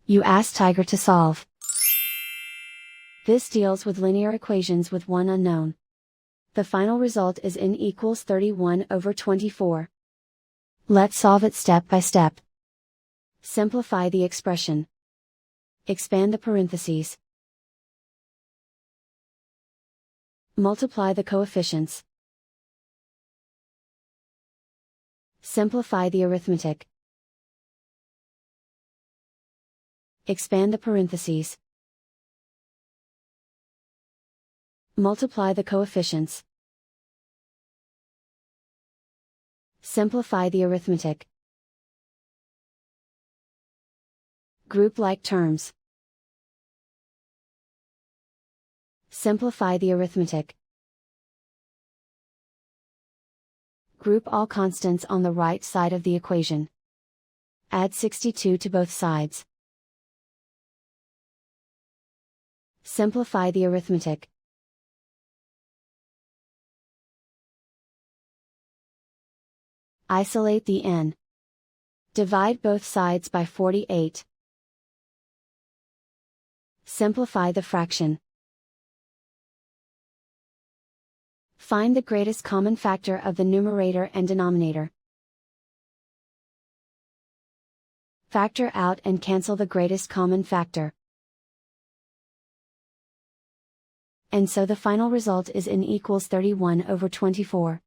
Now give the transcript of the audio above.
You ask Tiger to solve. This deals with linear equations with one unknown. The final result is n equals 31/24. Let's solve it step by step. Simplify the expression. Expand the parentheses. Multiply the coefficients. Simplify the arithmetic. Expand the parentheses. Multiply the coefficients. Simplify the arithmetic. Group like terms. Simplify the arithmetic. Group all constants on the right side of the equation. Add 62 to both sides. Simplify the arithmetic. Isolate the n. Divide both sides by 48. Simplify the fraction. Find the greatest common factor of the numerator and denominator. Factor out and cancel the greatest common factor. And so the final result is n equals 31/24.